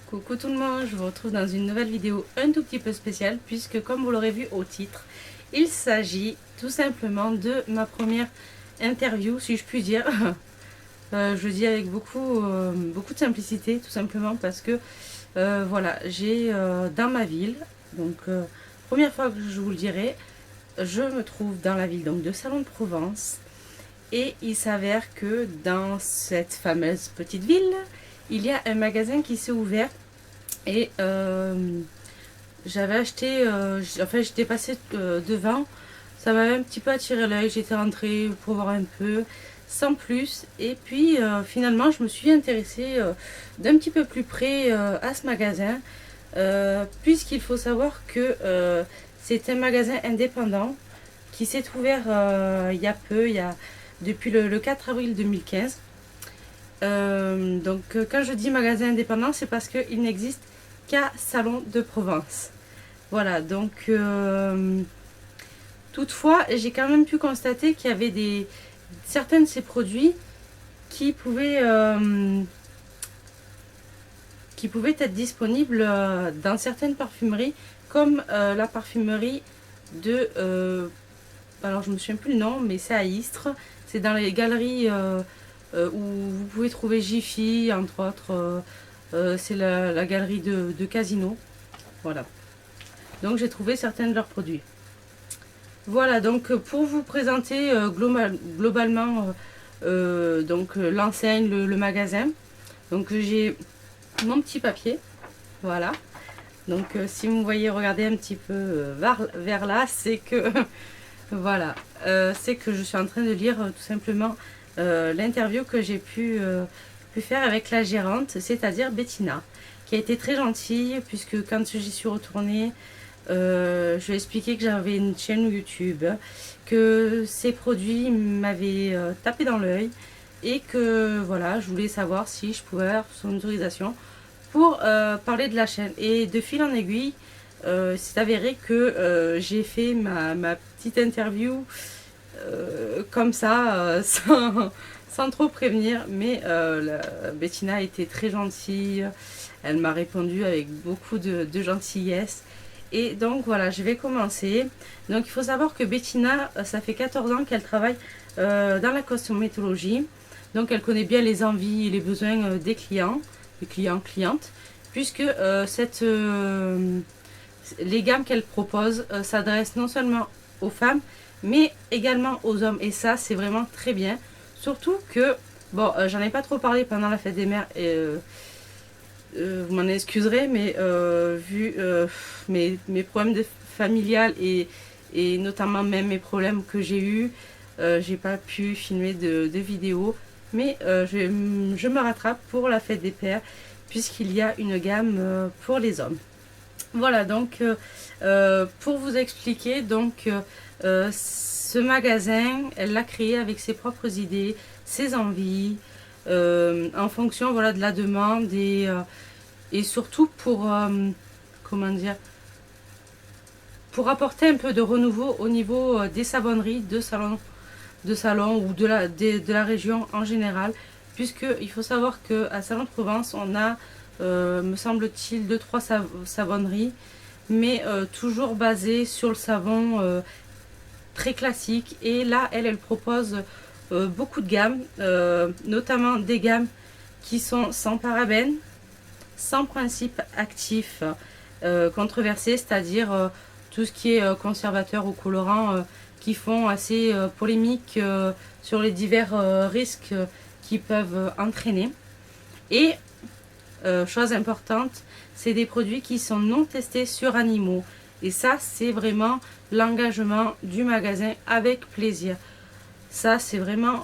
Coucou tout le monde, je vous retrouve dans une nouvelle vidéo un tout petit peu spéciale puisque comme vous l'aurez vu au titre, il s'agit tout simplement de ma première interview si je puis dire. Je le dis avec beaucoup de simplicité tout simplement parce que voilà, j'ai dans ma ville, donc première fois que je vous le dirai, je me trouve dans la ville donc de Salon de Provence et il s'avère que dans cette fameuse petite ville, il y a un magasin qui s'est ouvert et j'avais acheté, enfin j'étais passée devant, ça m'avait un petit peu attiré l'œil, j'étais rentrée pour voir un peu, sans plus, et puis finalement je me suis intéressée d'un petit peu plus près à ce magasin, puisqu'il faut savoir que c'est un magasin indépendant qui s'est ouvert il y a peu, depuis le 4 avril 2015. Donc quand je dis magasin indépendant, c'est parce qu'il n'existe qu'à Salon de Provence. Voilà, donc toutefois, j'ai quand même pu constater qu'il y avait certains de ces produits qui pouvaient être disponibles dans certaines parfumeries, comme la parfumerie de... alors je me souviens plus le nom, mais c'est à Istres. C'est dans les galeries où vous pouvez trouver Jiffy, entre autres. C'est la galerie de Casino. Voilà. Donc j'ai trouvé certains de leurs produits. Voilà, donc pour vous présenter globalement l'enseigne, le magasin. Donc j'ai mon petit papier. Voilà. Donc si vous me voyez regarder un petit peu vers là, c'est que voilà, c'est que je suis en train de lire tout simplement l'interview que j'ai pu faire avec la gérante, c'est-à-dire Bettina, qui a été très gentille puisque quand j'y suis retournée, je lui ai expliqué que j'avais une chaîne YouTube, que ces produits m'avaient tapé dans l'œil et que voilà, je voulais savoir si je pouvais avoir son autorisation pour parler de la chaîne. Et de fil en aiguille, c'est avéré que j'ai fait ma petite interview comme ça, sans trop prévenir, mais Bettina a été très gentille, elle m'a répondu avec beaucoup de gentillesse. Et donc voilà, je vais commencer. Donc il faut savoir que Bettina, ça fait 14 ans qu'elle travaille dans la cosmétologie. Donc elle connaît bien les envies et les besoins des clients, clientes, puisque les gammes qu'elle propose s'adressent non seulement aux femmes, mais également aux hommes. Et ça, c'est vraiment très bien. Surtout que, bon, j'en ai pas trop parlé pendant la fête des mères, et vous m'en excuserez, mais vu mes problèmes familiales et notamment même mes problèmes que j'ai eus, j'ai pas pu filmer de vidéos. Mais je me rattrape pour la fête des pères, puisqu'il y a une gamme pour les hommes. Voilà, donc pour vous expliquer, donc ce magasin, elle l'a créé avec ses propres idées, ses envies, en fonction voilà, de la demande et surtout pour, comment dire, pour apporter un peu de renouveau au niveau des savonneries de salon ou de la région en général, puisqu'il faut savoir qu'à Salon de Provence, on a, me semble-t-il, 2-3 savonneries, mais toujours basées sur le savon très classique. Et là, elle propose beaucoup de gammes, notamment des gammes qui sont sans parabènes, sans principe actif controversé, c'est-à-dire tout ce qui est conservateur ou colorant qui font assez polémique sur les divers risques qui peuvent entraîner. Et chose importante, c'est des produits qui sont non testés sur animaux. Et ça, c'est vraiment l'engagement du magasin avec plaisir. Ça, c'est vraiment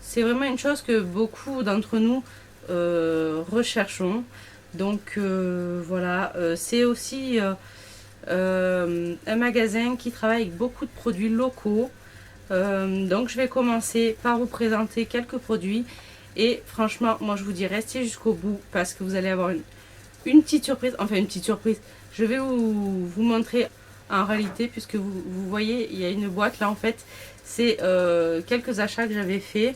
une chose que beaucoup d'entre nous recherchons. Donc voilà, c'est aussi un magasin qui travaille avec beaucoup de produits locaux. Donc je vais commencer par vous présenter quelques produits. Et franchement, moi je vous dis restez jusqu'au bout parce que vous allez avoir une petite surprise. Enfin une petite surprise. Je vais vous montrer en réalité, puisque vous voyez, il y a une boîte là en fait. C'est quelques achats que j'avais fait.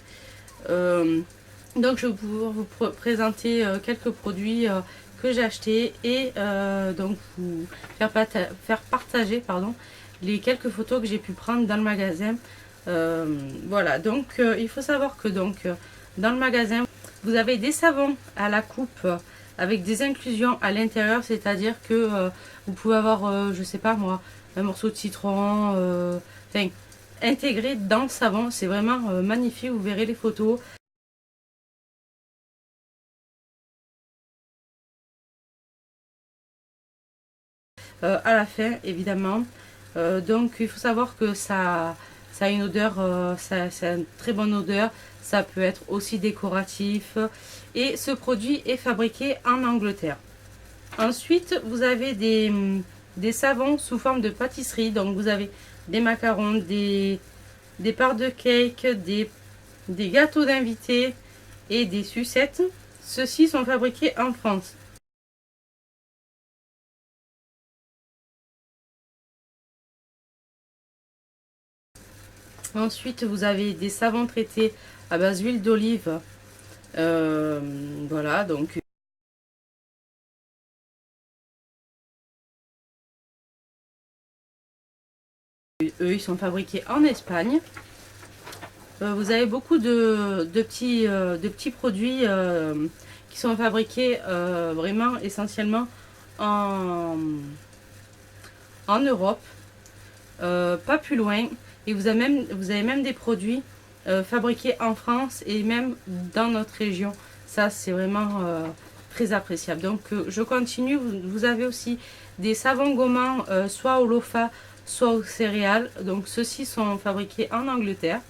Donc je vais pouvoir vous présenter quelques produits que j'ai achetés et donc vous faire partager pardon, les quelques photos que j'ai pu prendre dans le magasin. Voilà, donc il faut savoir que dans le magasin, vous avez des savons à la coupe avec des inclusions à l'intérieur, c'est-à-dire que vous pouvez avoir, je sais pas moi, un morceau de citron, enfin, intégré dans le savon. C'est vraiment magnifique, vous verrez les photos. À la fin évidemment. Donc il faut savoir que ça a une odeur, ça a une très bonne odeur, ça peut être aussi décoratif et ce produit est fabriqué en Angleterre. Ensuite vous avez des savons sous forme de pâtisserie, donc vous avez des macarons, des parts de cake, des gâteaux d'invités et des sucettes. Ceux-ci sont fabriqués en France. Ensuite, vous avez des savons traités à base d'huile d'olive. Voilà, donc eux, ils sont fabriqués en Espagne. Vous avez beaucoup de petits produits qui sont fabriqués vraiment essentiellement en, en Europe, pas plus loin. Et vous avez même des produits fabriqués en France et même dans notre région. Ça, c'est vraiment très appréciable. Donc, je continue. Vous avez aussi des savons gommants, soit au lofa, soit aux céréales. Donc, ceux-ci sont fabriqués en Angleterre.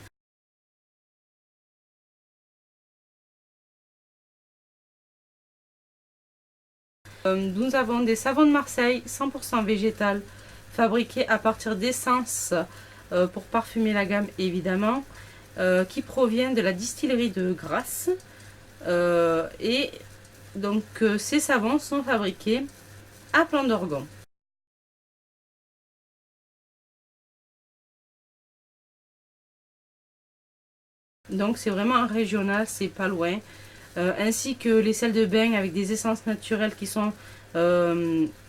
Nous avons des savons de Marseille 100% végétal, fabriqués à partir d'essence pour parfumer la gamme évidemment, qui provient de la distillerie de Grasse. Et donc ces savons sont fabriqués à Plan d'Orgon. Donc c'est vraiment un régional, c'est pas loin. Ainsi que les sels de bain avec des essences naturelles qui sont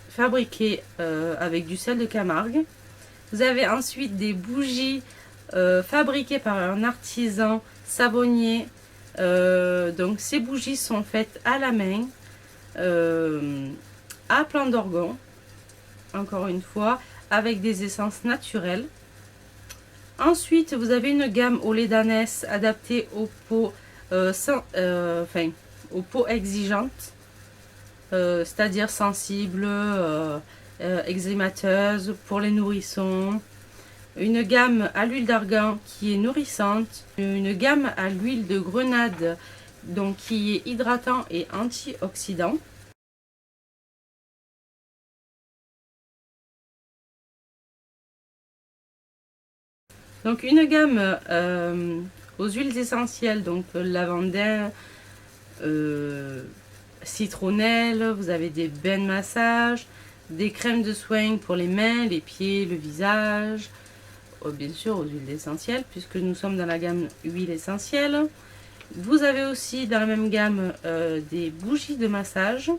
fabriquées avec du sel de Camargue. Vous avez ensuite des bougies fabriquées par un artisan savonnier. Donc ces bougies sont faites à la main, à Plan d'Orgon, encore une fois, avec des essences naturelles. Ensuite, vous avez une gamme au lait d'ânesse adaptée aux peaux, aux peaux exigeantes, c'est-à-dire sensibles, eczémateuses, pour les nourrissons. Une gamme à l'huile d'argan qui est nourrissante. Une gamme à l'huile de grenade donc qui est hydratant et antioxydant. Donc une gamme aux huiles essentielles, donc lavandin, citronnelle, vous avez des bains de massage, des crèmes de soins pour les mains, les pieds, le visage, bien sûr aux huiles essentielles puisque nous sommes dans la gamme huile essentielle. Vous avez aussi dans la même gamme des bougies de massage.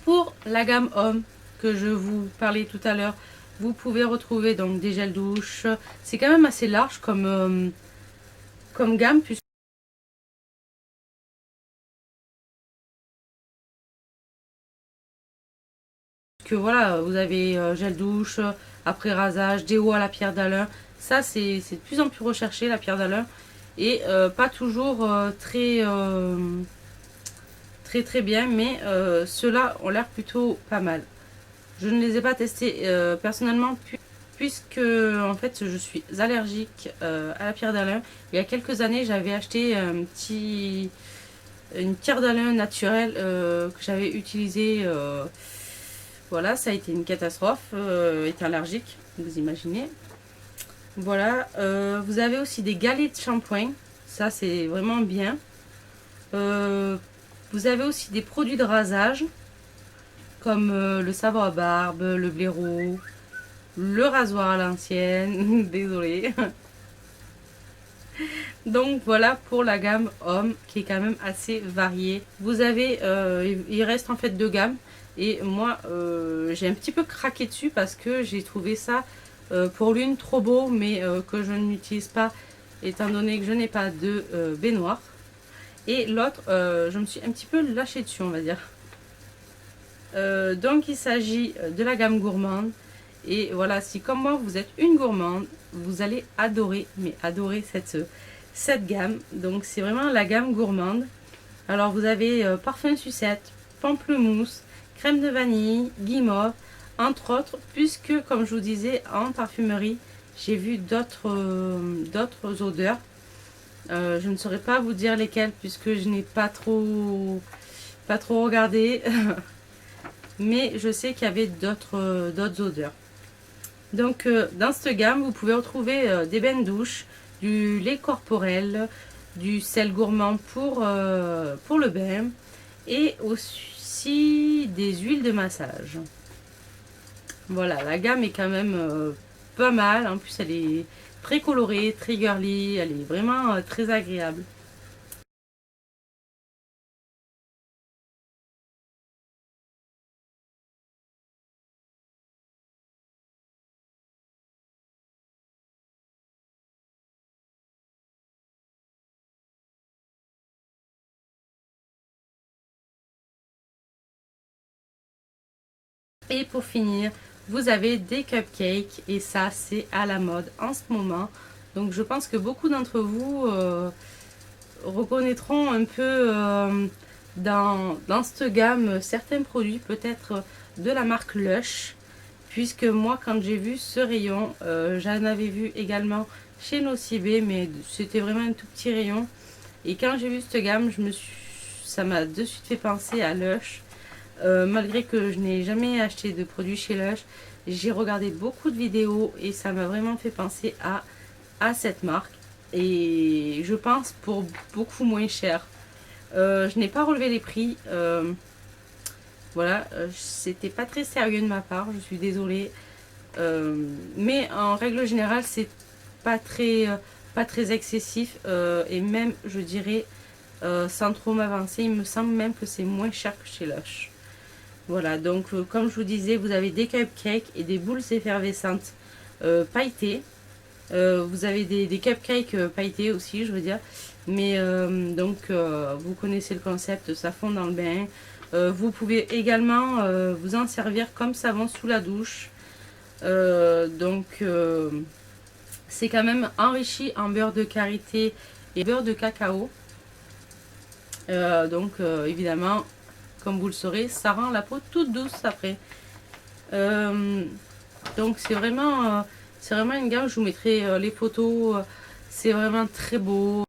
Pour la gamme homme que je vous parlais tout à l'heure, vous pouvez retrouver donc des gels douche. C'est quand même assez large comme gamme puisque voilà, vous avez gel douche, après rasage, déo à la pierre d'Alain. Ça c'est de plus en plus recherché, la pierre d'Alain, et pas toujours très bien, mais ceux-là ont l'air plutôt pas mal. Je ne les ai pas testés personnellement puisque en fait je suis allergique à la pierre d'Alain. Il y a quelques années j'avais acheté une pierre d'Alain naturelle que j'avais utilisée. Voilà, ça a été une catastrophe, étant allergique, vous imaginez. Voilà, vous avez aussi des galets de shampoing, ça c'est vraiment bien. Vous avez aussi des produits de rasage, comme le savon à barbe, le blaireau, le rasoir à l'ancienne, désolé. Donc voilà pour la gamme homme qui est quand même assez variée. Vous avez, il reste en fait deux gammes. Et moi, j'ai un petit peu craqué dessus parce que j'ai trouvé ça pour l'une trop beau, mais que je n'utilise pas étant donné que je n'ai pas de baignoire. Et l'autre, je me suis un petit peu lâchée dessus, on va dire. Donc il s'agit de la gamme gourmande. Et voilà, si comme moi vous êtes une gourmande, vous allez adorer, mais adorer cette gamme. Donc c'est vraiment la gamme gourmande. Alors vous avez parfum sucette, pamplemousse, crème de vanille, guimauve, entre autres, puisque comme je vous disais en parfumerie, j'ai vu d'autres odeurs. Je ne saurais pas vous dire lesquelles puisque je n'ai pas trop regardé. Mais je sais qu'il y avait d'autres odeurs. Donc dans cette gamme, vous pouvez retrouver des bains de douche, du lait corporel, du sel gourmand pour le bain et aussi des huiles de massage. Voilà, la gamme est quand même pas mal. En plus, elle est très colorée, très girly, elle est vraiment très agréable. Et pour finir, vous avez des cupcakes et ça c'est à la mode en ce moment. Donc je pense que beaucoup d'entre vous reconnaîtront un peu dans cette gamme certains produits peut-être de la marque Lush. Puisque moi quand j'ai vu ce rayon, j'en avais vu également chez Nocibé, mais c'était vraiment un tout petit rayon. Et quand j'ai vu cette gamme, ça m'a de suite fait penser à Lush. Malgré que je n'ai jamais acheté de produits chez Lush, j'ai regardé beaucoup de vidéos et ça m'a vraiment fait penser à cette marque. Et je pense pour beaucoup moins cher. Je n'ai pas relevé les prix. Voilà, c'était pas très sérieux de ma part, je suis désolée. Mais en règle générale, c'est pas très excessif. Et même, je dirais, sans trop m'avancer, il me semble même que c'est moins cher que chez Lush. Voilà, donc comme je vous disais, vous avez des cupcakes et des boules effervescentes pailletées. Vous avez des cupcakes pailletés aussi, je veux dire. Mais donc, vous connaissez le concept, ça fond dans le bain. Vous pouvez également vous en servir comme savon sous la douche. Donc, c'est quand même enrichi en beurre de karité et beurre de cacao. Donc, évidemment, comme vous le saurez, ça rend la peau toute douce après. Donc c'est vraiment une gamme, je vous mettrai les photos, c'est vraiment très beau.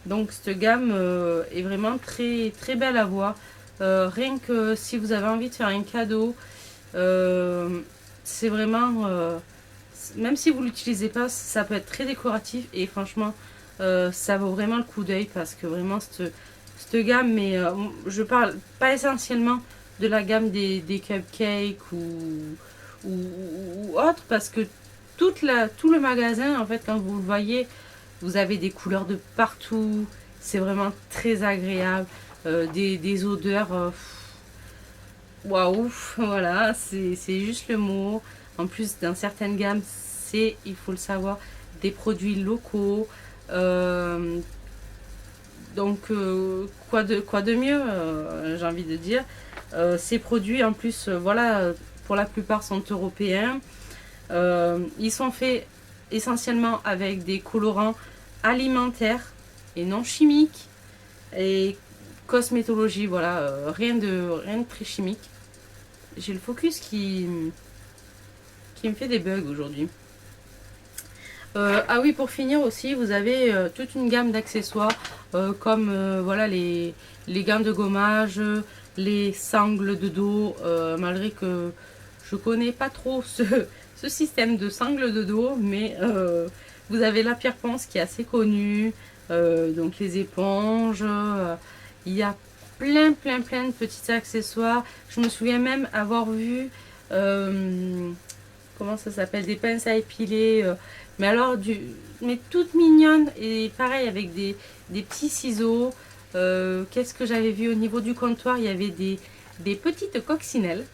Donc cette gamme est vraiment très belle à voir. Rien que si vous avez envie de faire un cadeau, c'est vraiment, même si vous ne l'utilisez pas, ça peut être très décoratif et franchement, ça vaut vraiment le coup d'œil parce que vraiment cette gamme, mais je parle pas essentiellement de la gamme des cupcakes ou autre parce que tout le magasin, en fait, quand vous le voyez, vous avez des couleurs de partout, c'est vraiment très agréable, des odeurs, waouh, voilà, c'est juste le mot. En plus, dans certaines gammes, c'est, il faut le savoir, des produits locaux. Euh, donc, quoi de mieux, j'ai envie de dire. Ces produits, en plus, voilà, pour la plupart sont européens. Ils sont faits essentiellement avec des colorants alimentaires et non chimiques. Et cosmétologie, voilà, rien de très chimique. J'ai le focus qui me fait des bugs aujourd'hui. Ah oui, pour finir aussi, vous avez toute une gamme d'accessoires comme voilà les gants de gommage, les sangles de dos, malgré que je connais pas trop ce système de sangle de dos, mais vous avez la pierre ponce qui est assez connue, donc les éponges, il y a plein de petits accessoires. Je me souviens même avoir vu, comment ça s'appelle, des pinces à épiler, mais alors mais toutes mignonnes, et pareil avec des petits ciseaux. Qu'est-ce que j'avais vu au niveau du comptoir? Il y avait des petites coccinelles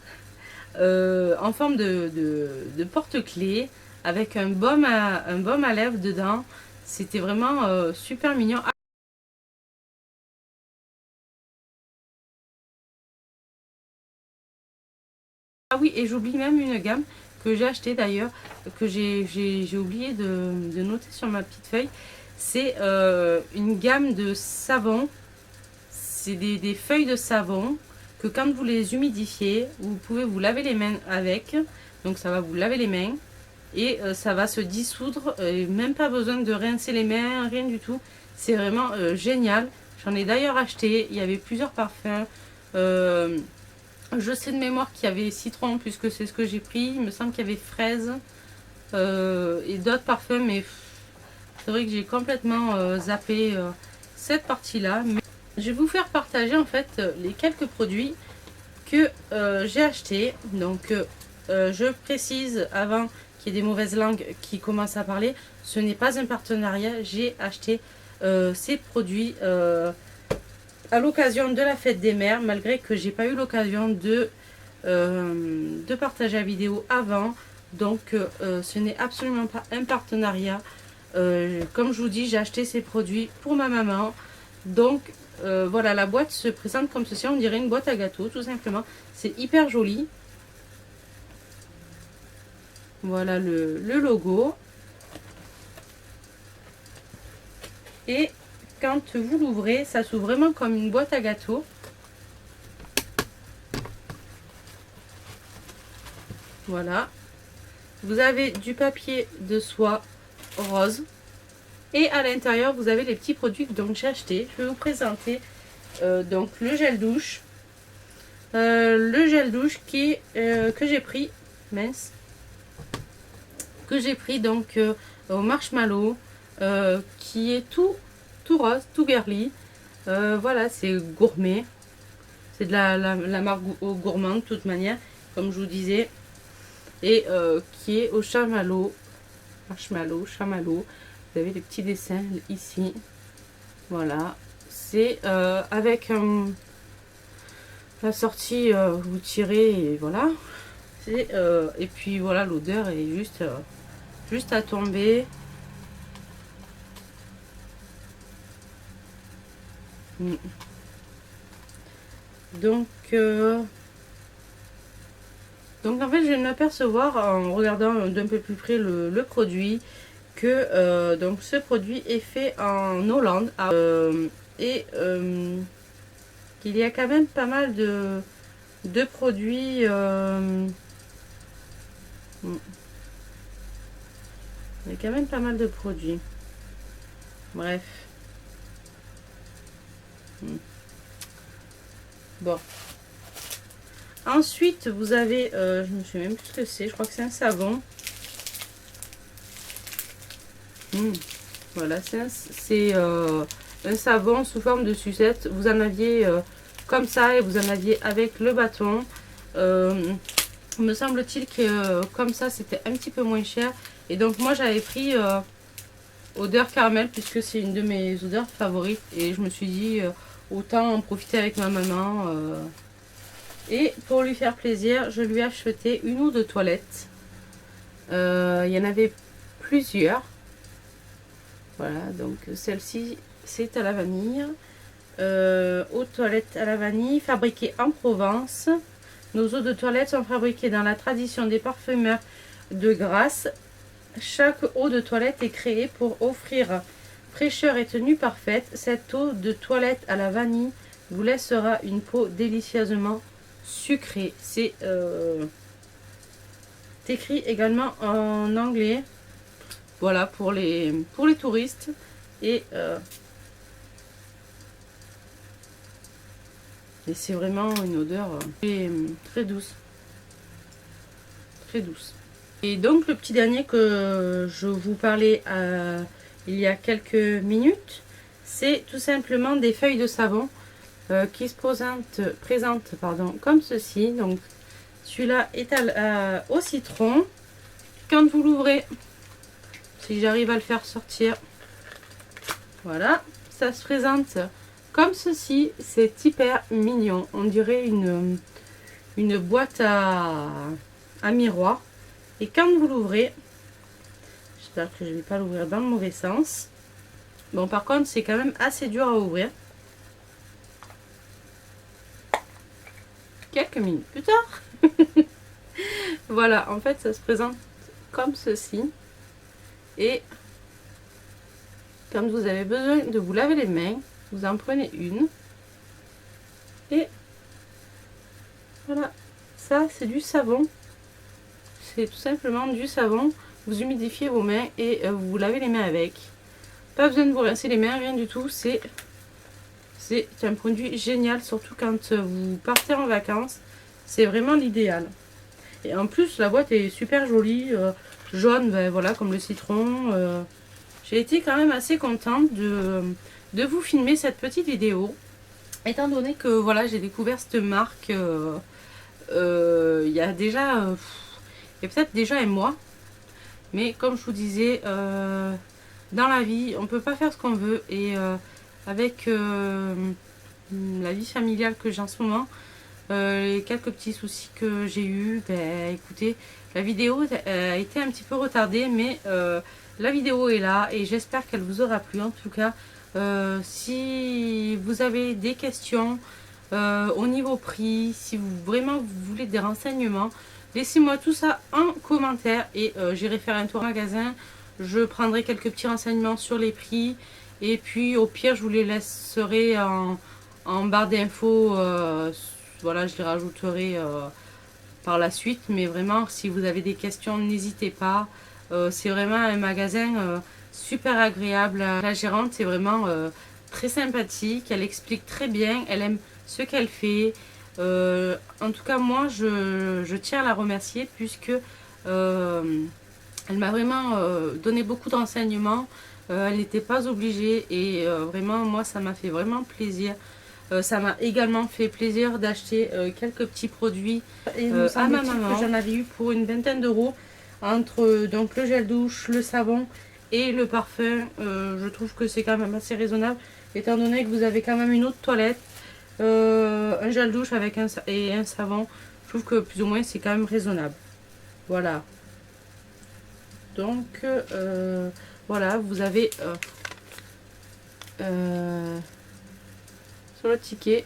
en forme de porte-clés avec un baume à lèvres dedans. C'était vraiment super mignon. Ah oui, et j'oublie même une gamme que j'ai acheté d'ailleurs, que j'ai oublié de noter sur ma petite feuille. C'est une gamme de savon. C'est des feuilles de savon que quand vous les humidifiez, vous pouvez vous laver les mains avec. Donc ça va vous laver les mains et ça va se dissoudre. Même pas besoin de rincer les mains, rien du tout. C'est vraiment génial. J'en ai d'ailleurs acheté. Il y avait plusieurs parfums. Je sais de mémoire qu'il y avait citron puisque c'est ce que j'ai pris. Il me semble qu'il y avait fraise et d'autres parfums. Mais c'est vrai que j'ai complètement zappé cette partie-là. Mais je vais vous faire partager en fait les quelques produits que j'ai achetés. Donc je précise avant qu'il y ait des mauvaises langues qui commencent à parler, ce n'est pas un partenariat. J'ai acheté ces produits à l'occasion de la fête des mères, malgré que j'ai pas eu l'occasion de partager la vidéo avant. Donc ce n'est absolument pas un partenariat. Comme je vous dis, j'ai acheté ces produits pour ma maman. Donc voilà, la boîte se présente comme ceci. On dirait une boîte à gâteaux, tout simplement. C'est hyper joli. Voilà le logo. Et quand vous l'ouvrez, ça s'ouvre vraiment comme une boîte à gâteaux. Voilà. Vous avez du papier de soie rose. Et à l'intérieur, vous avez les petits produits que j'ai achetés. Je vais vous présenter donc le gel douche. Le gel douche que j'ai pris, mince, que j'ai pris donc au marshmallow, qui est tout rose, tout girly. Voilà, c'est gourmet. C'est de la marque gourmande de toute manière, comme je vous disais. Et qui est au chamallow. Marshmallow, chamallow. Vous avez les petits dessins ici. Voilà. C'est avec la sortie, vous tirez et voilà. Et puis voilà, l'odeur est juste à tomber. Donc en fait, je viens de m'apercevoir en regardant d'un peu plus près le produit que donc ce produit est fait en Hollande et qu'il y a quand même pas mal de produits. Il y a quand même pas mal de produits. Bref. Bon. Ensuite, vous avez, je ne sais même plus ce que c'est, je crois que c'est un savon. Voilà, c'est un savon sous forme de sucette. Vous en aviez comme ça et vous en aviez avec le bâton. Me semble-t-il que comme ça, c'était un petit peu moins cher. Et donc moi, j'avais pris odeur caramel puisque c'est une de mes odeurs favorites. Et je me suis dit, autant en profiter avec ma maman. Et pour lui faire plaisir, je lui ai acheté une eau de toilette. Il y en avait plusieurs. Voilà, donc celle-ci, c'est à la vanille. Eau de toilette à la vanille, fabriquée en Provence. Nos eaux de toilette sont fabriquées dans la tradition des parfumeurs de Grasse. Chaque eau de toilette est créée pour offrir fraîcheur et tenue parfaite. Cette eau de toilette à la vanille vous laissera une peau délicieusement sucrée. C'est écrit également en anglais. Voilà pour les touristes. Et c'est vraiment une odeur très douce. Très douce. Et donc le petit dernier que je vous parlais il y a quelques minutes, c'est tout simplement des feuilles de savon qui se présentent comme ceci. Donc celui-là est au citron. Quand vous l'ouvrez, si j'arrive à le faire sortir, voilà, ça se présente comme ceci. C'est hyper mignon. On dirait une boîte à miroir. Et quand vous l'ouvrez, j'espère que je ne vais pas l'ouvrir dans le mauvais sens. Bon, par contre, c'est quand même assez dur à ouvrir. Quelques minutes plus tard. Voilà, en fait, ça se présente comme ceci. Et quand vous avez besoin de vous laver les mains, vous en prenez une. Et voilà, ça c'est du savon. C'est tout simplement du savon. Vous humidifiez vos mains et vous vous lavez les mains avec. Pas besoin de vous rincer les mains, rien du tout. C'est un produit génial, surtout quand vous partez en vacances. C'est vraiment l'idéal. Et en plus, la boîte est super jolie, jaune, ben, voilà, comme le citron. J'ai été quand même assez contente de vous filmer cette petite vidéo. Étant donné que voilà, j'ai découvert cette marque il y a déjà... il y a peut-être déjà un mois. Mais comme je vous disais, dans la vie, on ne peut pas faire ce qu'on veut. Et avec la vie familiale que j'ai en ce moment, les quelques petits soucis que j'ai eu, ben écoutez, la vidéo a été un petit peu retardée, mais la vidéo est là et j'espère qu'elle vous aura plu. En tout cas, si vous avez des questions au niveau prix, si vous vraiment vous voulez des renseignements, laissez-moi tout ça en commentaire et j'irai faire un tour au magasin. Je prendrai quelques petits renseignements sur les prix et puis au pire je vous les laisserai en barre d'infos. Voilà, je les rajouterai par la suite. Mais vraiment, si vous avez des questions, n'hésitez pas. C'est vraiment un magasin super agréable. La gérante est vraiment très sympathique. Elle explique très bien. Elle aime ce qu'elle fait. En tout cas, moi, je tiens à la remercier puisque elle m'a vraiment donné beaucoup de renseignements. Elle n'était pas obligée et vraiment, moi, ça m'a fait vraiment plaisir. Ça m'a également fait plaisir d'acheter quelques petits produits à ma maman. J'en avais eu pour une vingtaine d'euros entre donc le gel douche, le savon et le parfum. Je trouve que c'est quand même assez raisonnable étant donné que vous avez quand même une eau de toilette, un gel douche avec un savon. Je trouve que plus ou moins c'est quand même raisonnable. Voilà. Donc voilà, vous avez sur le ticket.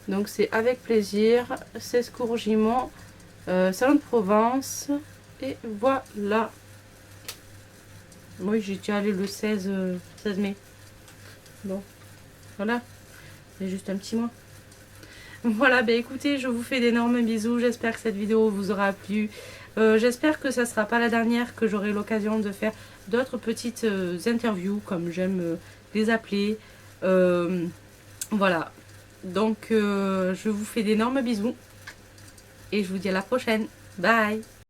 Donc c'est avec plaisir, c'est Scourgimont, Salon de Provence. Et voilà. Oui, j'y suis allée le 16 mai. Bon, voilà. C'est juste un petit mois. Voilà, bah écoutez, je vous fais d'énormes bisous. J'espère que cette vidéo vous aura plu. J'espère que ça ne sera pas la dernière, que j'aurai l'occasion de faire d'autres petites interviews, comme j'aime les appeler. Voilà. Donc, je vous fais d'énormes bisous. Et je vous dis à la prochaine. Bye!